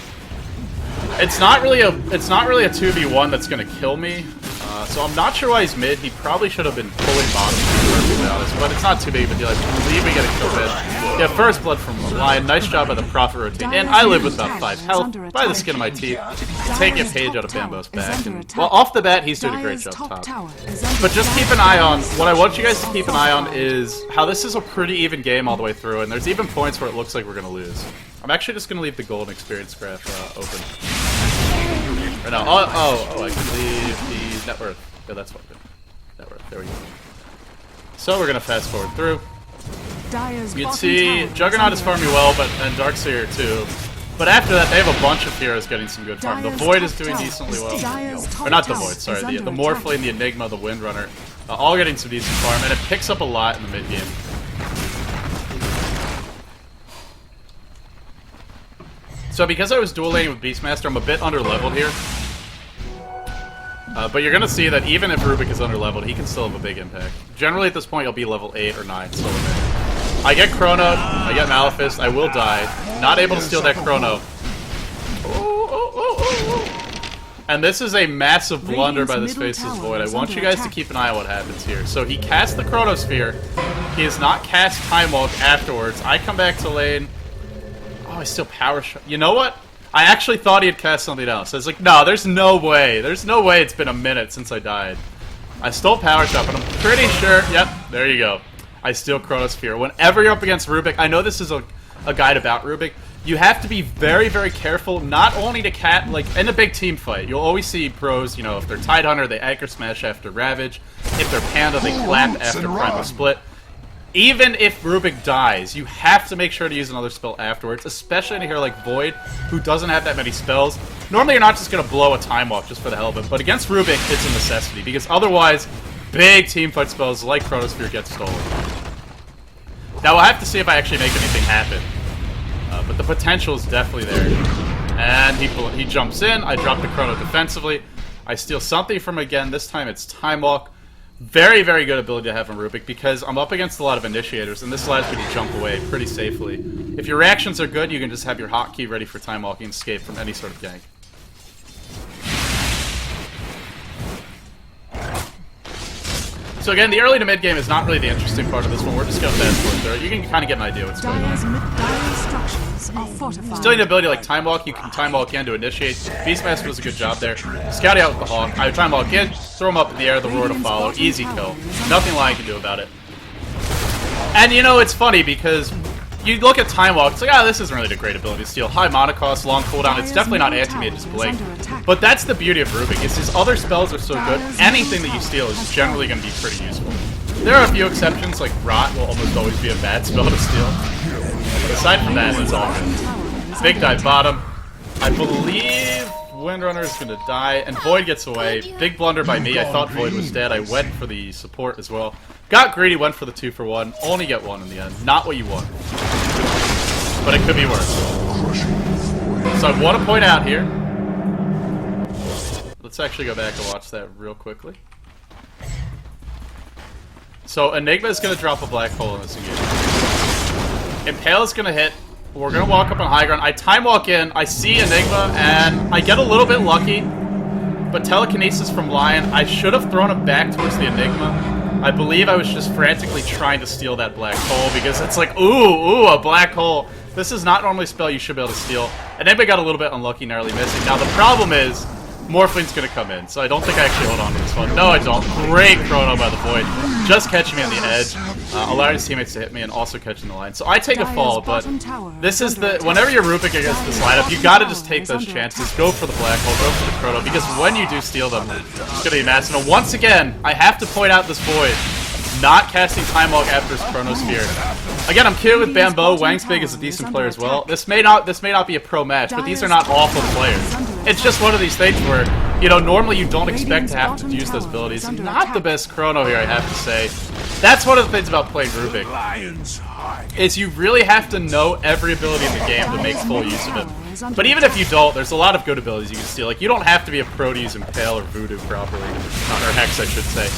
It's not really a 2v1 that's going to kill me. So I'm not sure why he's mid. He probably should have been pulling bottom, to be perfectly honest, but it's not too big of a deal. I believe we get a kill mid. Yeah, first blood from Lion. Nice job by the Prophet rotate. And I live with about 5 health by the skin of my teeth. Taking a page out of Bamboe's back. And, well, off the bat, he's doing a great job top. But just keep an eye on, what I want you guys to keep an eye on is how this is a pretty even game all the way through, and there's even points where it looks like we're going to lose. I'm actually just going to leave the golden experience graph open. Or no, I can leave the net worth. Yeah, that's what I did. Net worth, there we go. So we're going to fast forward through. You can see Juggernaut is farming well, and Darkseer too. But after that, they have a bunch of heroes getting some good farm. The Void is doing decently well. Or not the Void, sorry. The Morphling, the Enigma, the Windrunner. All getting some decent farm, and it picks up a lot in the mid-game. So because I was dual laning with Beastmaster, I'm a bit under-leveled here. But you're going to see that even if Rubick is under-leveled, he can still have a big impact. Generally at this point, he'll be level 8 or 9. So I get Chrono, I get Maleficent, I will die. Not able to steal that Chrono. And this is a massive blunder by this Faceless Void. I want you guys to keep an eye on what happens here. So he casts the Chronosphere. He has not cast Time Walk afterwards. I come back to lane. Oh, I still power shot. You know what? I actually thought he had cast something else. I was like, no, there's no way. There's no way it's been a minute since I died. I stole power shot, but I'm pretty sure... Yep, there you go. I steal Chronosphere. Whenever you're up against Rubick, I know this is a guide about Rubick. You have to be very, very careful, not only to like, in a big team fight, you'll always see pros, you know, if they're Tidehunter, they Anchor Smash after Ravage. If they're Panda, they clap after Primal Split. Even if Rubick dies, you have to make sure to use another spell afterwards, especially in a hero like Void, who doesn't have that many spells. Normally, you're not just going to blow a Time Walk just for the hell of it, but against Rubick, it's a necessity, because otherwise, big teamfight spells like Chronosphere get stolen. Now, we'll have to see if I actually make anything happen, but the potential is definitely there. And he jumps in, I drop the Chrono defensively, I steal something from him again, this time it's Time Walk. Very, very good ability to have in Rubick because I'm up against a lot of initiators, and this allows me to jump away pretty safely. If your reactions are good, you can just have your hotkey ready for time walking and escape from any sort of gank. So again, the early to mid game is not really the interesting part of this one. We're just going to fast forward through it. You can kind of get an idea what's going on. Still need an ability like Time Walk. You can Time Walk in to initiate. Beastmaster does a good job there. Scout out with the Hawk. I Time Walk in, throw him up in the air, the roar to follow. Easy kill. Nothing Lion can do about it. And you know, it's funny because you look at Time Walk, it's like, this isn't really a great ability to steal. High mana cost, long cooldown, it's definitely not anti-mage, it's blink. But that's the beauty of Rubick, is his other spells are so good, anything that you steal is generally going to be pretty useful. There are a few exceptions, like Rot will almost always be a bad spell to steal. But aside from that, it's all good. Big dive bottom. I believe Windrunner is going to die, and Void gets away. Big blunder by me, I thought Void was dead, I went for the support as well. Got greedy, went for the 2-for-1, only get 1 in the end. Not what you want. But it could be worse. So I want to point out here. Let's actually go back and watch that real quickly. So Enigma is going to drop a black hole in this engagement. Impale is going to hit. We're going to walk up on high ground. I time walk in. I see Enigma, and I get a little bit lucky. But telekinesis from Lion. I should have thrown him back towards the Enigma. I believe I was just frantically trying to steal that black hole because it's like, ooh, a black hole. This is not normally a spell you should be able to steal. And then we got a little bit unlucky, narrowly missing. Now the problem is, Morphling's going to come in, so I don't think I actually hold on to this one. No, I don't. Great Chrono by the Void. Just catching me on the edge, allowing his teammates to hit me and also catching the line. So I take a fall, but this is the... Whenever you're Rubick against this lineup, you got to just take those chances. Go for the black hole, go for the Chrono, because when you do steal them, it's going to be massive. Now, once again, I have to point out this Void not casting Time Walk after his Chronosphere. Again, I'm cute with Bamboe. Wangsbig is a decent player as well. This may not be a pro match, but these are not awful players. It's just one of these things where, you know, normally you don't expect to have to use those abilities. Not the best Chrono here, I have to say. That's one of the things about playing Rubick, is you really have to know every ability in the game to make full use of it. But even if you don't, there's a lot of good abilities you can steal. Like, you don't have to be a pro to use Impale or Voodoo properly. Or Hex, I should say.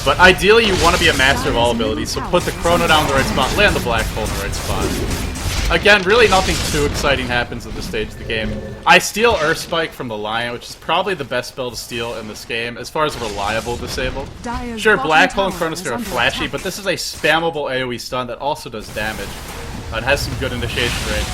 But ideally, you want to be a master of all abilities, so put the Chrono down in the right spot, land the Black Hole in the right spot. Again, really nothing too exciting happens at this stage of the game. I steal Earth Spike from the Lion, which is probably the best spell to steal in this game, as far as reliable disable. Sure, Black Hole and Chronosphere are flashy, but this is a spammable AoE stun that also does damage. It has some good initiation range.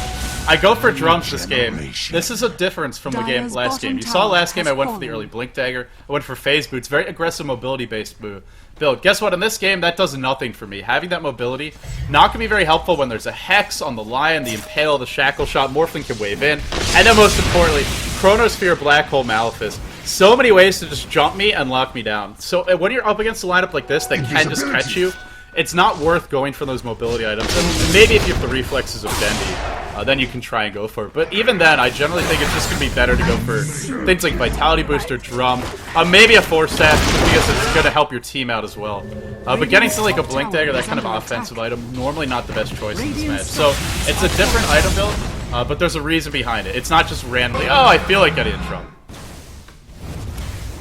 I go for drums this game. This is a difference from the last game. You saw last game I went for the early Blink Dagger. I went for Phase Boots. Very aggressive mobility-based build. Guess what? In this game, that does nothing for me. Having that mobility, not going to be very helpful when there's a Hex on the Lion, the Impale, the Shackle Shot. Morphling can wave in. And then most importantly, Chronosphere, Black Hole, Malefice. So many ways to just jump me and lock me down. So when you're up against a lineup like this that can just catch you, it's not worth going for those mobility items. And maybe if you have the reflexes of Dendi, then you can try and go for it. But even then, I generally think it's just going to be better to go for things like Vitality Booster, Drum, maybe a 4-stat, because it's going to help your team out as well. But getting to like a Blink Dagger, that kind of offensive item, normally not the best choice in this match. So it's a different item build, but there's a reason behind it. It's not just randomly, oh, I feel like getting a Drum.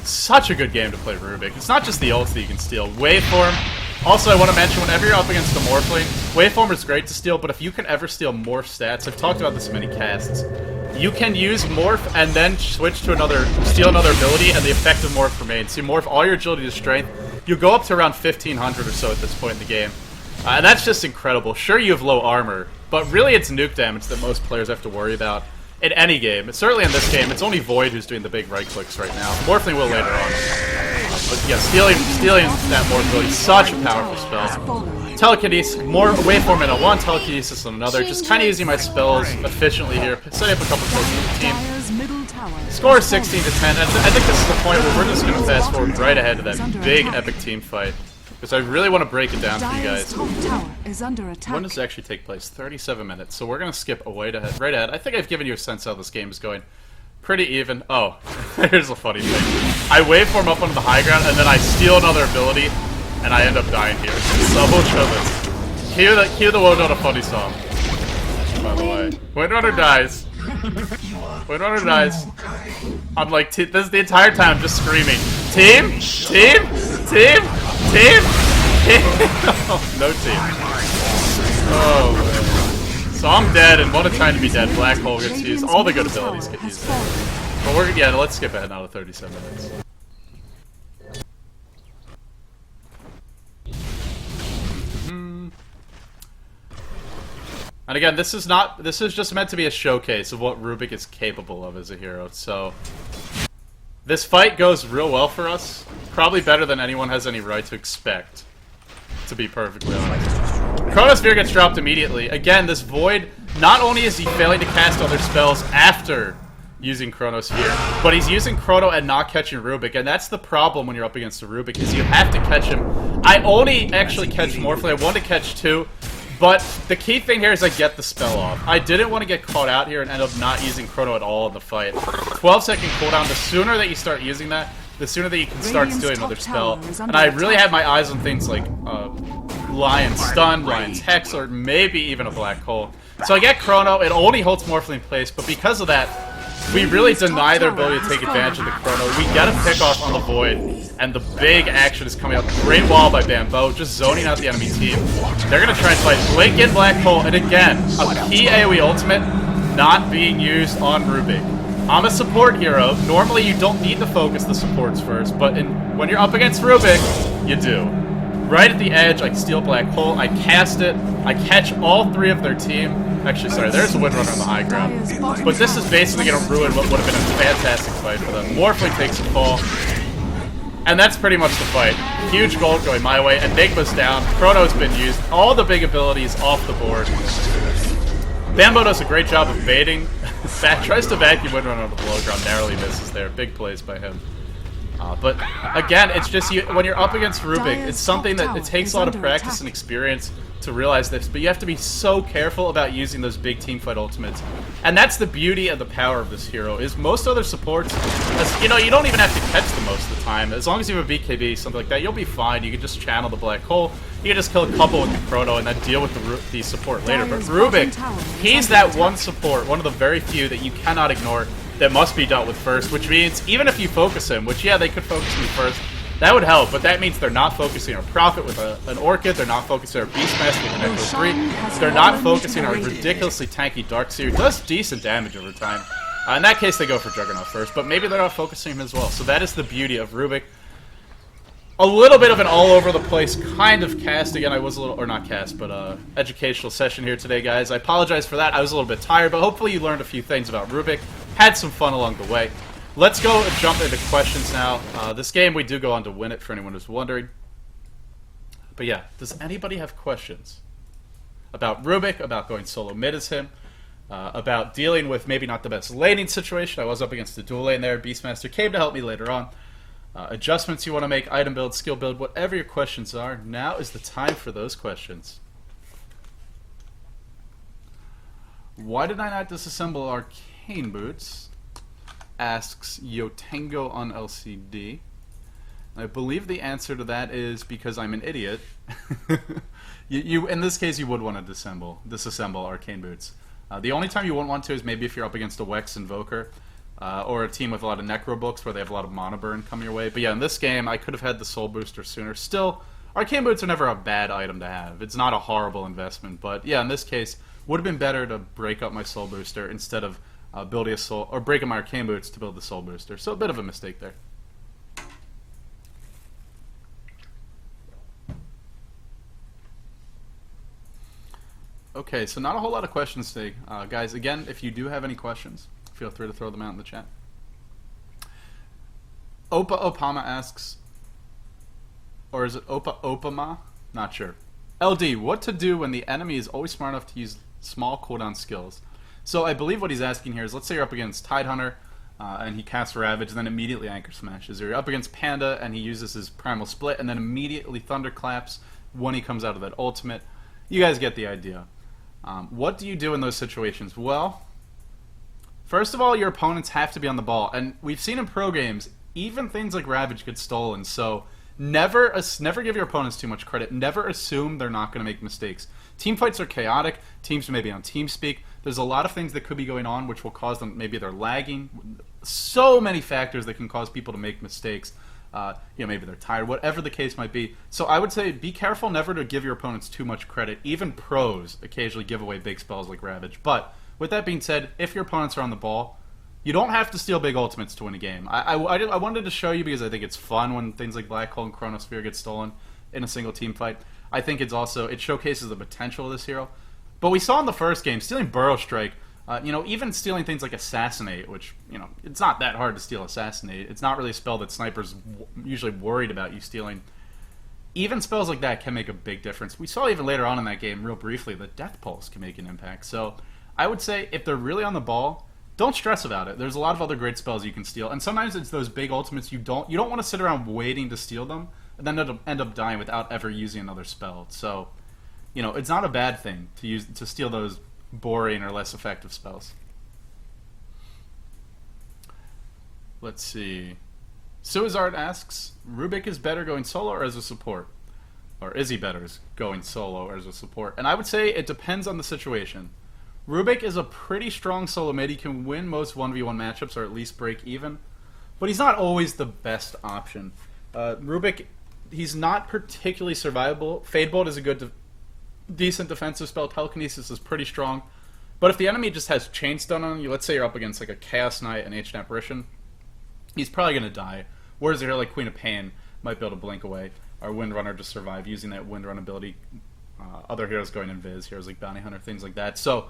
Such a good game to play Rubick. It's not just the ults that you can steal. Waveform. Also, I want to mention, whenever you're up against the Morphling, Waveform is great to steal, but if you can ever steal Morph stats, I've talked about this in many casts, you can use Morph and then switch to steal another ability, and the effect of Morph remains. So you morph all your agility to strength, you go up to around 1500 or so at this point in the game. And that's just incredible. Sure, you have low armor, but really it's nuke damage that most players have to worry about in any game. Certainly in this game, it's only Void who's doing the big right clicks right now. Morphling will later on. But yeah, stealing that Morph ability, such a powerful spell. Telekinesis, more Waveform in one, Telekinesis in another. Just kind of using my spells efficiently here. Setting up a couple kills for the team. Score is 16 to 10. I think this is the point where we're just going to fast forward right ahead to that big epic team fight. because I really want to break it down for you Dire's guys. top tower is under attack. When does it actually take place? 37 minutes. So we're going to skip right ahead. I think I've given you a sense how this game is going. Pretty even. Oh, here's a funny thing. I waveform up onto the high ground, and then I steal another ability, and I end up dying here. So we'll show this. Cue the Dota funny song. By the way. Windrunner dies. Windrunner dies. I'm like, this is the entire time I'm just screaming. Team? Team? Team? Team? No team. Oh, man. So I'm dead, and what a time to be dead. Black hole gets used. All the good abilities get used. But yeah, let's skip ahead now to 37 minutes. And again, this is just meant to be a showcase of what Rubick is capable of as a hero. So this fight goes real well for us. Probably better than anyone has any right to expect, to be perfectly honest. Chronosphere gets dropped immediately. Again, this Void, not only is he failing to cast other spells after using Chronosphere, but he's using Chrono and not catching Rubick, and that's the problem when you're up against a Rubick, is you have to catch him. I only actually catch Morphling. I want to catch 2. But the key thing here is I get the spell off. I didn't want to get caught out here and end up not using Chrono at all in the fight. 12-second cooldown, the sooner that you start using that, the sooner that you can start stealing another spell. And I really have my eyes on things like Lion's Stun, Lion's Hex, or maybe even a Black Hole. So I get Chrono, it only holds Morphling in place, but because of that, we really deny their ability to take advantage of the Chrono. We get a pick off on the Void, and the big action is coming out. Great wall by Bamboe, just zoning out the enemy team. They're going to try and fight Blink in Black Hole, and again, a key AoE ultimate not being used on Rubick. I'm a support hero. Normally you don't need to focus the supports first, but when you're up against Rubick, you do. Right at the edge, I steal Black Hole, I cast it, I catch all 3 of their team. Actually, sorry, there's a Windrunner on the high ground. But this is basically going to ruin what would have been a fantastic fight for them. Morphling takes a fall. And that's pretty much the fight. Huge gold going my way. Enigma's down. Chrono's been used. All the big abilities off the board. Bamboe does a great job of baiting. Tries to vacuum Windrunner on the below ground. Narrowly misses there. Big plays by him. But again, it's just when you're up against Rubick, it's something that it takes a lot of practice and experience to realize this, but you have to be so careful about using those big teamfight ultimates. And that's the beauty and the power of this hero, is most other supports, you know, you don't even have to catch them most of the time. As long as you have a BKB, something like that, you'll be fine. You can just channel the Black Hole, you can just kill a couple with the Chrono and then deal with the support later. But Rubick, he's that one support, one of the very few that you cannot ignore, that must be dealt with first, which means even if you focus him, which, yeah, they could focus me first, that would help, but that means they're not focusing on Prophet with an Orchid, they're not focusing on Beastmaster with an Echo 3, they're not focusing on ridiculously tanky Darkseer, does decent damage over time. In that case, they go for Juggernaut first, but maybe they're not focusing him as well, so that is the beauty of Rubick. A little bit of an all-over-the-place kind of cast. Again, I was a little, or not cast, but educational session here today, guys. I apologize for that. I was a little bit tired, but hopefully you learned a few things about Rubick. Had some fun along the way. Let's go and jump into questions now. This game, we do go on to win it, for anyone who's wondering. But yeah, does anybody have questions about Rubick, about going solo mid as him, about dealing with maybe not the best laning situation? I was up against the dual lane there. Beastmaster came to help me later on. Adjustments you want to make, item build, skill build, whatever your questions are, now is the time for those questions. Why did I not disassemble arcane boots? Asks Yotango on LCD. I believe the answer to that is because I'm an idiot. you in this case, you would want to disassemble arcane boots. The only time you wouldn't want to is maybe if you're up against a Wex Invoker. Or a team with a lot of Necro books where they have a lot of mana burn coming your way. But yeah, in this game, I could have had the Soul Booster sooner. Still, Arcane Boots are never a bad item to have. It's not a horrible investment. But yeah, in this case, would have been better to break up my Soul Booster instead of building a Soul, or breaking my Arcane Boots to build the Soul Booster. So a bit of a mistake there. Okay, so not a whole lot of questions today. Guys, again, if you do have any questions, feel free to throw them out in the chat. Opa Opama asks, or is it Opa Opama? Not sure. LD, what to do when the enemy is always smart enough to use small cooldown skills? So I believe what he's asking here is, let's say you're up against Tidehunter, and he casts Ravage, and then immediately Anchor Smashes. Or you're up against Panda, and he uses his Primal Split, and then immediately Thunderclaps when he comes out of that ultimate. You guys get the idea. What do you do in those situations? Well, first of all, your opponents have to be on the ball, and we've seen in pro games, even things like Ravage get stolen, so never give your opponents too much credit. Never assume they're not going to make mistakes. Team fights are chaotic. Teams may be on TeamSpeak. There's a lot of things that could be going on which will cause them, maybe they're lagging. So many factors that can cause people to make mistakes. Maybe they're tired, whatever the case might be. So I would say be careful never to give your opponents too much credit. Even pros occasionally give away big spells like Ravage. But with that being said, if your opponents are on the ball, you don't have to steal big ultimates to win a game. I wanted to show you because I think it's fun when things like Black Hole and Chronosphere get stolen in a single team fight. I think it showcases the potential of this hero. But we saw in the first game, stealing Burrow Strike, even stealing things like Assassinate, which, it's not that hard to steal Assassinate. It's not really a spell that snipers usually worried about you stealing. Even spells like that can make a big difference. We saw even later on in that game, real briefly, that Death Pulse can make an impact. So I would say if they're really on the ball, don't stress about it. There's a lot of other great spells you can steal, and sometimes it's those big ultimates you don't want to sit around waiting to steal them, and then end up dying without ever using another spell. So, it's not a bad thing to steal those boring or less effective spells. Let's see. Suizard asks, Rubick is better going solo or as a support? Or is he better going solo or as a support? And I would say it depends on the situation. Rubick is a pretty strong solo mid. He can win most 1v1 matchups or at least break even. But he's not always the best option. Rubick, he's not particularly survivable. Fadebolt is a decent defensive spell. Telekinesis is pretty strong. But if the enemy just has Chain Stun on you, let's say you're up against like a Chaos Knight and Ancient Apparition, he's probably going to die. Whereas a hero like Queen of Pain might be able to blink away, or Windrunner to survive using that Windrun ability. Other heroes going Invis, heroes like Bounty Hunter, things like that. So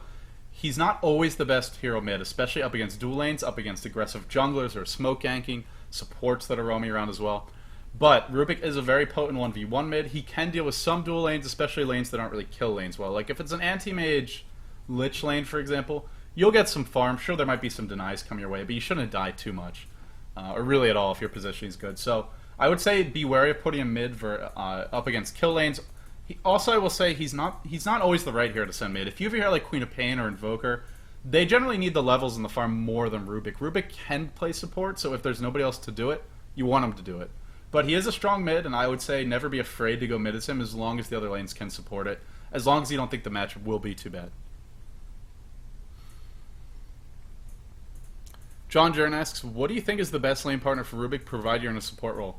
he's not always the best hero mid, especially up against dual lanes, up against aggressive junglers or smoke ganking, supports that are roaming around as well. But Rubick is a very potent 1v1 mid. He can deal with some dual lanes, especially lanes that aren't really kill lanes well. Like if it's an anti-mage Lich lane, for example, you'll get some farm. Sure, there might be some denies come your way, but you shouldn't die too much. Or really at all if your positioning is good. So I would say be wary of putting him mid for up against kill lanes. Also, I will say he's not always the right hero to send mid. If you have a hero like Queen of Pain or Invoker, they generally need the levels in the farm more than Rubick. Rubick can play support, so if there's nobody else to do it, you want him to do it. But he is a strong mid, and I would say never be afraid to go mid as him as long as the other lanes can support it. As long as you don't think the matchup will be too bad. John Jern asks, what do you think is the best lane partner for Rubick, provided you're in a support role?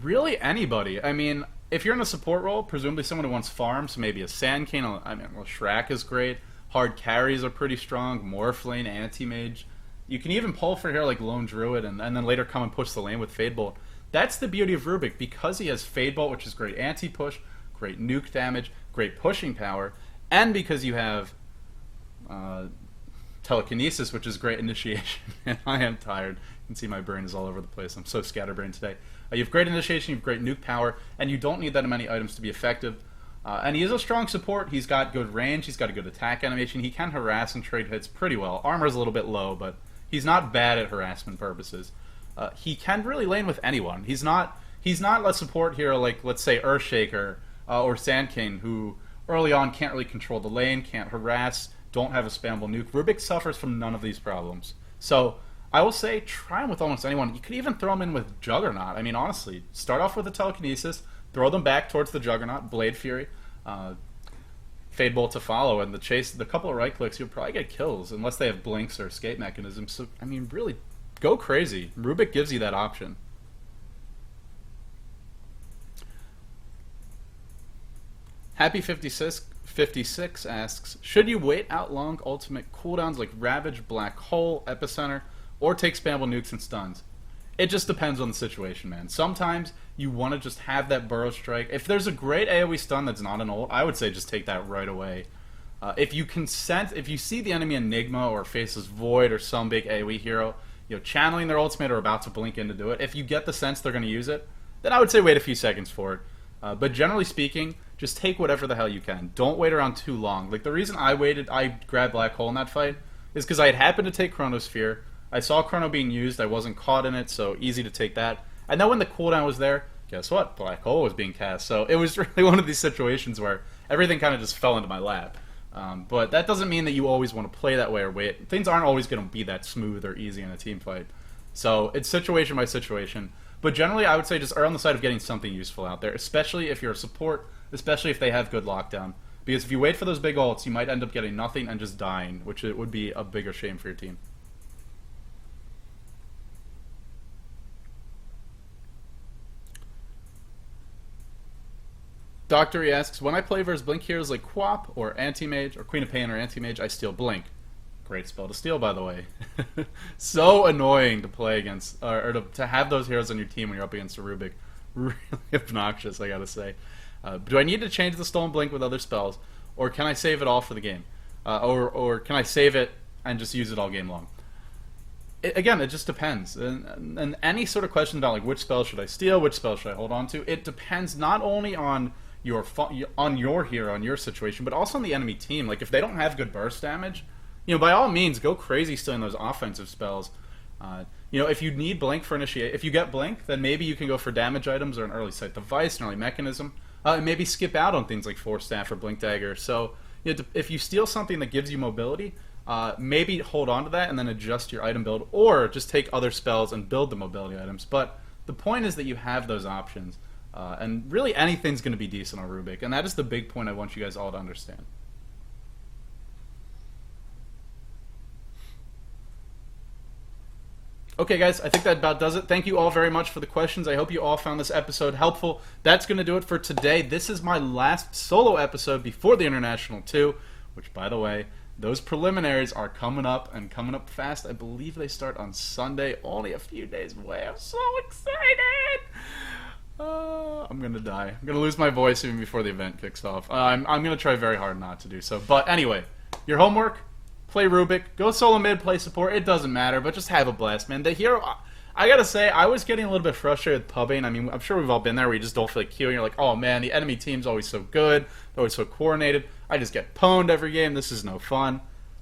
Really, anybody. I mean, if you're in a support role, presumably someone who wants farms, maybe a Sand King. Shrek is great. Hard carries are pretty strong. Morphlane, Anti-Mage. You can even pull for a hero like Lone Druid and then later come and push the lane with Fadebolt. That's the beauty of Rubick. Because he has Fadebolt, which is great anti-push, great nuke damage, great pushing power, and because you have Telekinesis, which is great initiation. And I am tired. You can see my brain is all over the place. I'm so scatterbrained today. You have great initiation, you have great nuke power, and you don't need that many items to be effective. And he is a strong support. He's got good range. He's got a good attack animation. He can harass and trade hits pretty well. Armor's a little bit low, but he's not bad at harassment purposes. He can really lane with anyone. He's not a support hero like, let's say, Earthshaker or Sand King, who early on can't really control the lane, can't harass, don't have a spammable nuke. Rubick suffers from none of these problems. So I will say try him with almost anyone. You could even throw him in with Juggernaut. I mean, honestly, start off with a Telekinesis, throw them back towards the Juggernaut, Blade Fury, Fadebolt to follow, and the couple of right clicks, you'll probably get kills, unless they have blinks or escape mechanisms. So, I mean, really, go crazy. Rubick gives you that option. Happy 56 asks, should you wait out long ultimate cooldowns like Ravage, Black Hole, Epicenter, or take spammable nukes and stuns? It just depends on the situation, man. Sometimes you want to just have that Burrow Strike. If there's a great AoE stun that's not an ult, I would say just take that right away. If you see the enemy Enigma or faces Void or some big AoE hero, channeling their ultimate or about to blink in to do it, if you get the sense they're going to use it, then I would say wait a few seconds for it. But generally speaking, just take whatever the hell you can. Don't wait around too long. Like, the reason I grabbed Black Hole in that fight is because I had happened to take Chronosphere. I saw Chrono being used. I wasn't caught in it, so easy to take that. And then when the cooldown was there, guess what? Black Hole was being cast. So it was really one of these situations where everything kind of just fell into my lap. But that doesn't mean that you always want to play that way or wait. Things aren't always going to be that smooth or easy in a team fight. So it's situation by situation. But generally, I would say just err on the side of getting something useful out there, especially if you're a support, especially if they have good lockdown. Because if you wait for those big ults, you might end up getting nothing and just dying, which it would be a bigger shame for your team. Doctor E asks, when I play versus Blink heroes like Quap or Anti-Mage or Queen of Pain or Anti-Mage, I steal Blink. Great spell to steal, by the way. So annoying to play against, or to have those heroes on your team when you're up against a Rubick. Really obnoxious, I gotta say. Do I need to change the Stolen Blink with other spells, or can I save it all for the game? Or can I save it and just use it all game long? Again, it just depends. And any sort of question about like which spell should I steal, which spell should I hold on to, it depends not only on your hero, on your situation, but also on the enemy team. Like if they don't have good burst damage, by all means, go crazy stealing those offensive spells. If you need Blink for initiate, if you get Blink, then maybe you can go for damage items or an early sight device, an early mechanism, and maybe skip out on things like Force Staff or Blink Dagger. So if you steal something that gives you mobility, maybe hold on to that and then adjust your item build, or just take other spells and build the mobility items. But the point is that you have those options, and really anything's going to be decent on Rubick, and that is the big point I want you guys all to understand. Okay, guys, I think that about does it. Thank you all very much for the questions. I hope you all found this episode helpful. That's going to do it for today. This is my last solo episode before the International 2, which, by the way, those preliminaries are coming up, and coming up fast. I believe they start on Sunday, only a few days away. I'm so excited! I'm going to die. I'm going to lose my voice even before the event kicks off. I'm going to try very hard not to do so. But anyway, your homework... Play Rubick, go solo mid, play support, it doesn't matter, but just have a blast, man. The hero, I gotta say, I was getting a little bit frustrated with pubbing. I mean, I'm sure we've all been there where you just don't feel like queuing. You're like, oh man, the enemy team's always so good, they're always so coordinated. I just get pwned every game, this is no fun.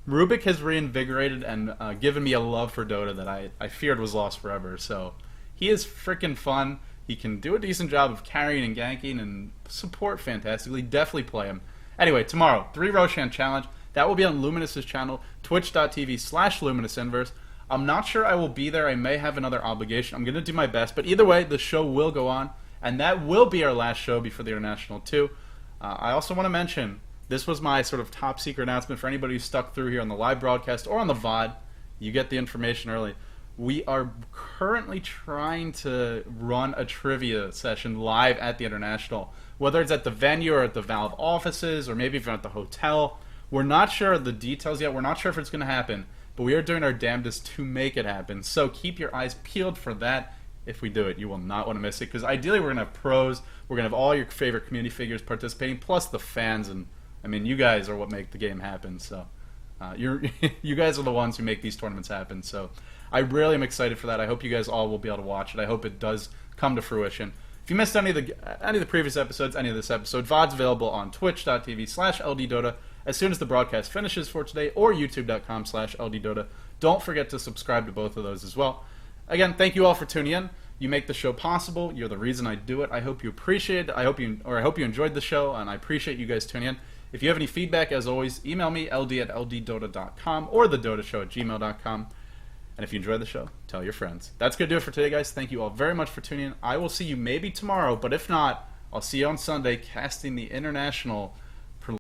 Rubick has reinvigorated and given me a love for Dota that I feared was lost forever. So, he is freaking fun. He can do a decent job of carrying and ganking and support fantastically. Definitely play him. Anyway, tomorrow, 3 Roshan Challenge. That will be on Luminous's channel, twitch.tv/luminousinverse. I'm not sure I will be there. I may have another obligation. I'm going to do my best. But either way, the show will go on. And that will be our last show before the International 2. I also want to mention, this was my sort of top secret announcement for anybody who's stuck through here on the live broadcast or on the VOD. You get the information early. We are currently trying to run a trivia session live at the International. Whether it's at the venue or at the Valve offices or maybe even at the hotel. We're not sure of the details yet. We're not sure if it's going to happen, but we are doing our damnedest to make it happen. So keep your eyes peeled for that. If we do it, you will not want to miss it, because ideally we're going to have pros. We're going to have all your favorite community figures participating, plus the fans. And I mean, you guys are what make the game happen. So you guys are the ones who make these tournaments happen. So I really am excited for that. I hope you guys all will be able to watch it. I hope it does come to fruition. If you missed any of the previous episodes, any of this episode, VOD's available on twitch.tv/LDdota as soon as the broadcast finishes for today, or youtube.com/LDdota. Don't forget to subscribe to both of those as well. Again, thank you all for tuning in. You make the show possible. You're the reason I do it. I hope you appreciate it. I hope you enjoyed the show, and I appreciate you guys tuning in. If you have any feedback, as always, email me, ld@LDdota.com, or thedotashow@gmail.com. And if you enjoyed the show, tell your friends. That's going to do it for today, guys. Thank you all very much for tuning in. I will see you maybe tomorrow, but if not, I'll see you on Sunday casting the International